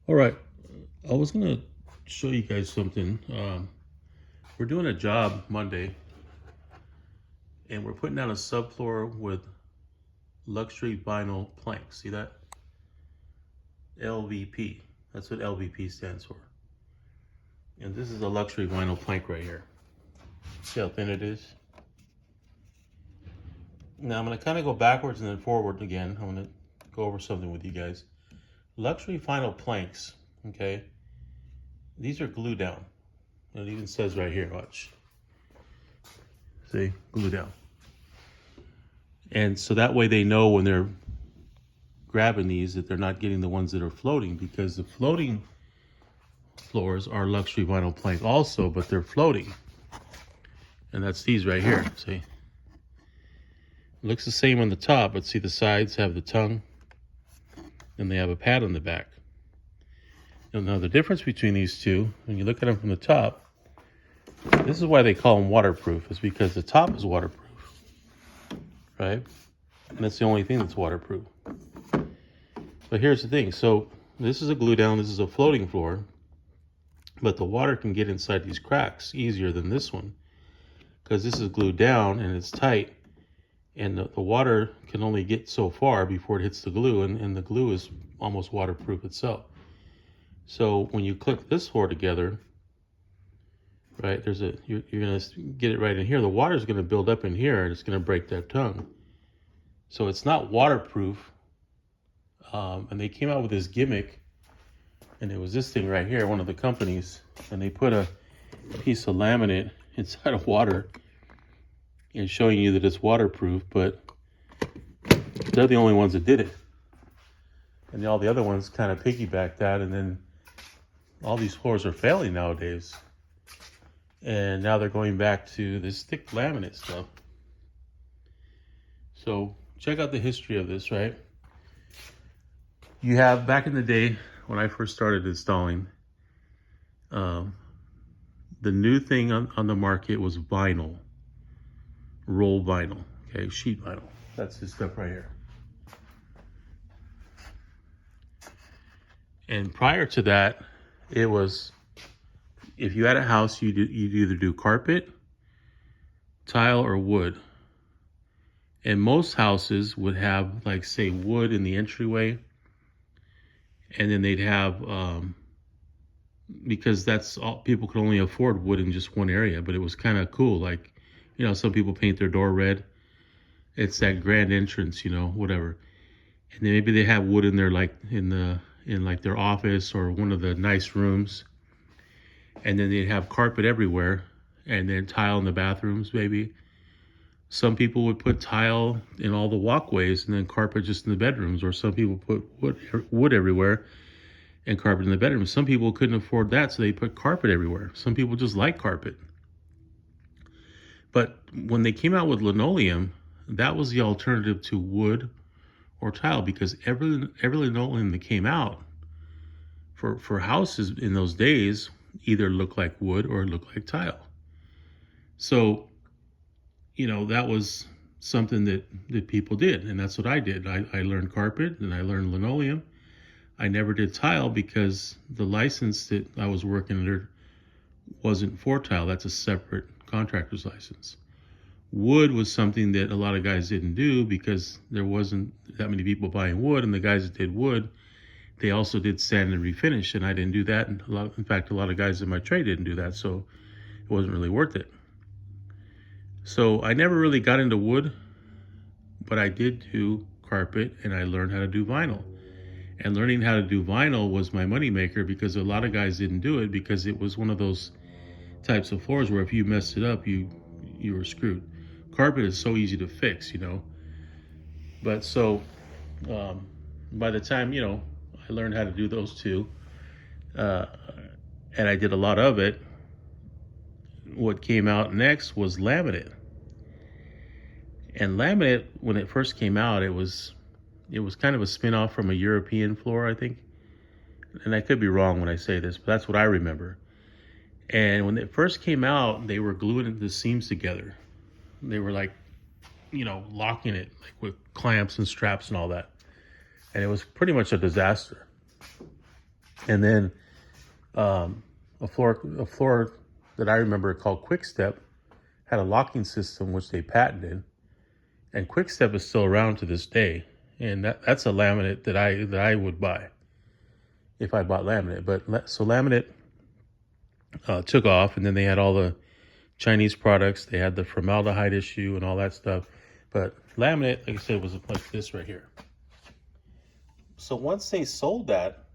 All right, I was gonna show you guys something. We're doing a job Monday, and we're putting down a subfloor with luxury vinyl planks. See that? LvP. That's what LvP stands for. And this is a luxury vinyl plank right here. See how thin it is? Now I'm gonna kind of go backwards and then forward again. I'm gonna go over something with you guys. Luxury vinyl planks, okay? These are glue down. It even says right here, watch. See, glue down. And so that way they know when they're grabbing these that they're not getting the ones that are floating, because the floating floors are luxury vinyl plank also, but they're floating. And that's these right here, see? It looks the same on the top, but see the sides have the tongue and they have a pad on the back. And now the difference between these two, when you look at them from the top, this is why they call them waterproof, is because the top is waterproof, right? And that's the only thing that's waterproof. But here's the thing. So this is a glue down, this is a floating floor, but the water can get inside these cracks easier than this one, because this is glued down and it's tight, and the water can only get so far before it hits the glue, and the glue is almost waterproof itself. So when you click this floor together, right, you're gonna get it right in here. The water is gonna build up in here and it's gonna break that tongue. So it's not waterproof. And they came out with this gimmick, and it was this thing right here, one of the companies, and they put a piece of laminate inside of water and showing you that it's waterproof, but they're the only ones that did it. And all the other ones kind of piggybacked that, and then all these floors are failing nowadays. And now they're going back to this thick laminate stuff. So check out the history of this, right? You have, back in the day when I first started installing, the new thing on the market was vinyl, roll vinyl, okay, sheet vinyl. That's this stuff right here. And prior to that, it was, if you had a house, you'd either do carpet, tile, or wood. And most houses would have, like, say, wood in the entryway. And then they'd have, because that's all, people could only afford wood in just one area, but it was kind of cool. Like, you know, some people paint their door red. It's that grand entrance, you know, whatever. And then maybe they have wood in their, like, in like their office or one of the nice rooms. And then they'd have carpet everywhere, and then tile in the bathrooms, maybe. Some people would put tile in all the walkways and then carpet just in the bedrooms, or some people put wood everywhere and carpet in the bedrooms. Some people couldn't afford that, so they put carpet everywhere. Some people just like carpet. But when they came out with linoleum, that was the alternative to wood or tile, because every linoleum that came out for houses in those days either looked like wood or looked like tile. So, you know, that was something that people did, and that's what I did. I learned carpet and I learned linoleum. I never did tile because the license that I was working under wasn't for tile. That's a separate contractor's license. Wood was something that a lot of guys didn't do because there wasn't that many people buying wood, and the guys that did wood, they also did sand and refinish, and I didn't do that. And in fact, a lot of guys in my trade didn't do that, so it wasn't really worth it. So I never really got into wood, but I did do carpet, and I learned how to do vinyl. And learning how to do vinyl was my moneymaker, because a lot of guys didn't do it because it was one of those types of floors where if you messed it up, you were screwed. Carpet is so easy to fix, you know. But so by the time, you know, I learned how to do those two, and I did a lot of it, what came out next was laminate. And laminate, when it first came out, it was kind of a spin-off from a European floor, I think. And I could be wrong when I say this, but that's what I remember. And when it first came out, they were gluing the seams together. They were, like, you know, locking it, like, with clamps and straps and all that. And it was pretty much a disaster. And then a floor that I remember called Quick Step had a locking system which they patented, and Quick Step is still around to this day. And that's a laminate that I would buy if I bought laminate. But so laminate took off, and then they had all the Chinese products. They had the formaldehyde issue and all that stuff. But laminate, like I said, was like this right here. So once they sold that,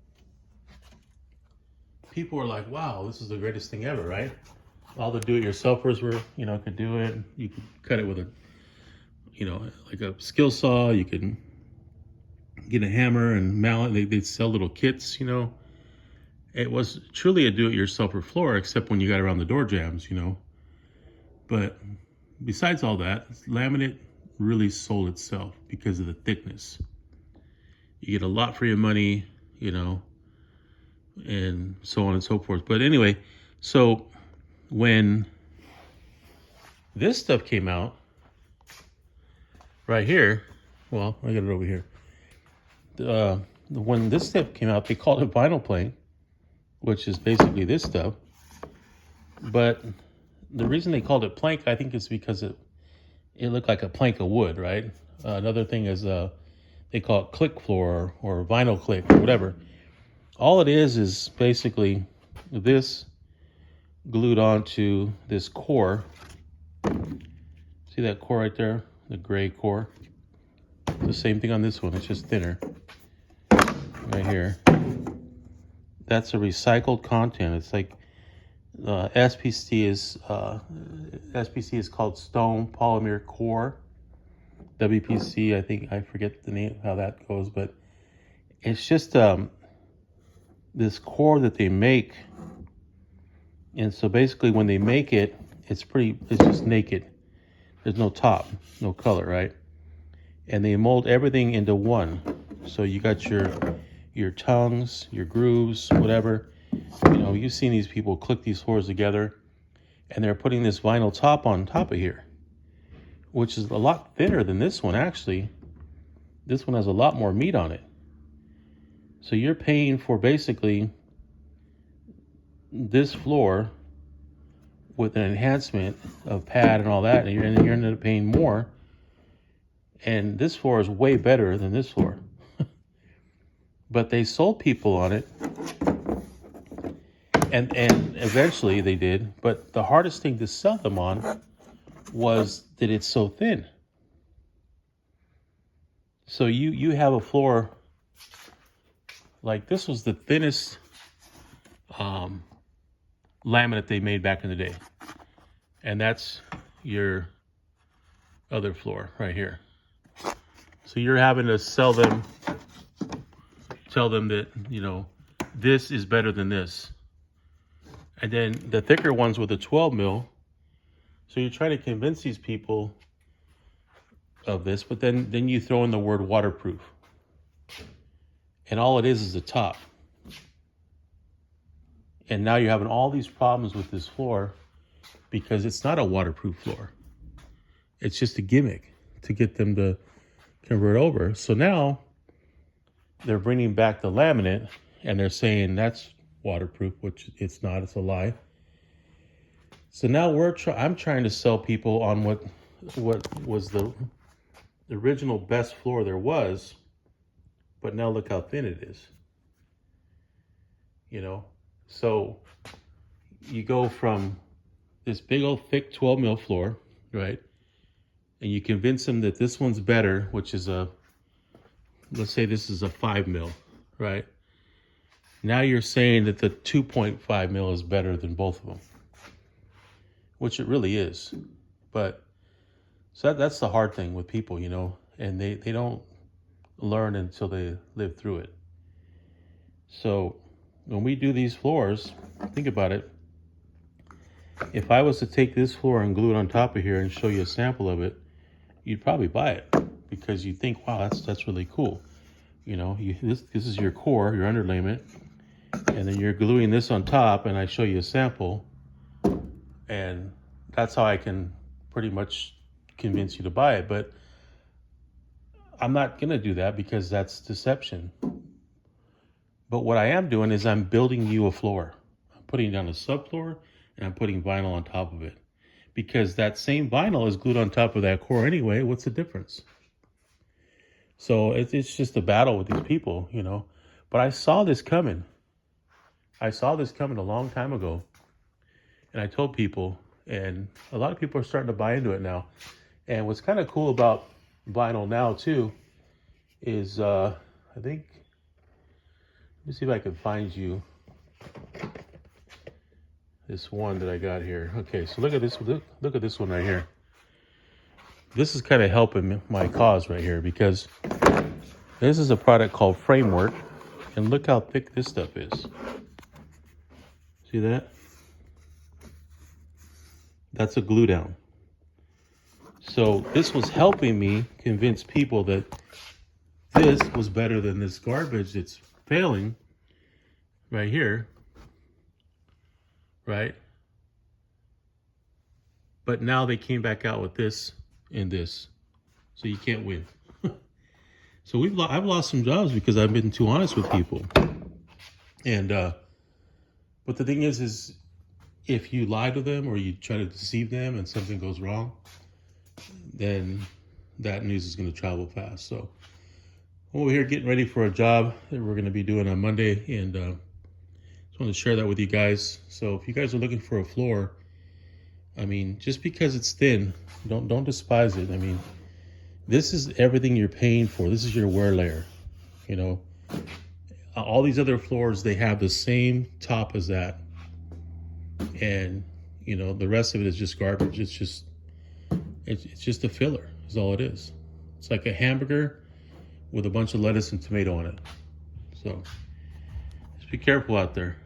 people were like, wow, this is the greatest thing ever, right? All the do-it-yourselfers were, could do it. You could cut it with a, like a skill saw. You could get a hammer and mallet. They'd sell little kits, It was truly a do-it-yourselfer floor, except when you got around the door jambs, But besides all that, laminate really sold itself because of the thickness. You get a lot for your money, and so on and so forth. But anyway, so when this stuff came out right here, well, I got it over here. When this stuff came out, they called it vinyl plank, which is basically this stuff. But the reason they called it plank, I think, is because it looked like a plank of wood, right? Another thing is they call it click floor or vinyl click or whatever. All it is basically this glued onto this core. See that core right there? The gray core. The same thing on this one, it's just thinner. Right here. That's a recycled content. It's like SPC is called stone polymer core. WPC, I forget the name, how that goes, but it's just this core that they make. And so basically when they make it, it's just naked. There's no top, no color, right? And they mold everything into one. So you got your tongues, your grooves, whatever. You've seen these people click these floors together, and they're putting this vinyl top on top of here, which is a lot thinner than this one, actually. This one has a lot more meat on it. So you're paying for basically this floor with an enhancement of pad and all that, and you're ended up paying more. And this floor is way better than this floor. But they sold people on it, and eventually they did. But the hardest thing to sell them on was that it's so thin. So you have a floor like this was the thinnest laminate they made back in the day, and that's your other floor right here. So you're having to tell them that this is better than this, and then the thicker ones with the 12 mil. So you're trying to convince these people of this, but then you throw in the word waterproof, and all it is the top. And now you're having all these problems with this floor because it's not a waterproof floor. It's just a gimmick to get them to convert over. So now they're bringing back the laminate, and they're saying that's waterproof, which it's not. It's a lie. So now I'm trying to sell people on what was the original best floor there was, but now look how thin it is. So you go from this big old thick 12 mil floor, right? And you convince them that this one's better, which is let's say this is a 5 mil, right? Now you're saying that the 2.5 mil is better than both of them, which it really is. But so that's the hard thing with people, and they don't learn until they live through it. So when we do these floors, think about it. If I was to take this floor and glue it on top of here and show you a sample of it, you'd probably buy it because you think, wow, that's really cool. This is your core, your underlayment, and then you're gluing this on top, and I show you a sample, and that's how I can pretty much convince you to buy it. But I'm not gonna do that because that's deception. But what I am doing is I'm building you a floor. I'm putting down a subfloor and I'm putting vinyl on top of it. Because that same vinyl is glued on top of that core anyway. What's the difference? So it's just a battle with these people, you know. But I saw this coming. I saw this coming a long time ago. And I told people, and a lot of people are starting to buy into it now. And what's kind of cool about vinyl now too is I think, let me see if I can find you this one that I got here. Okay, so look at this. Look at this one right here. This is kind of helping my cause right here because this is a product called Framework, and look how thick this stuff is. See that? That's a glue down. So this was helping me convince people that this was better than this garbage that's failing right here, right? But now they came back out with this and this, so you can't win. So I've lost some jobs because I've been too honest with people. And but the thing is if you lie to them or you try to deceive them and something goes wrong, then that news is going to travel fast. So we're here getting ready for a job that we're going to be doing on Monday, and just want to share that with you guys. So if you guys are looking for a floor, I mean, just because it's thin, don't despise it. I mean, this is everything you're paying for. This is your wear layer. You know, all these other floors, they have the same top as that, and you know the rest of it is just garbage. It's just a filler. Is all it is. It's like a hamburger with a bunch of lettuce and tomato on it. So just be careful out there.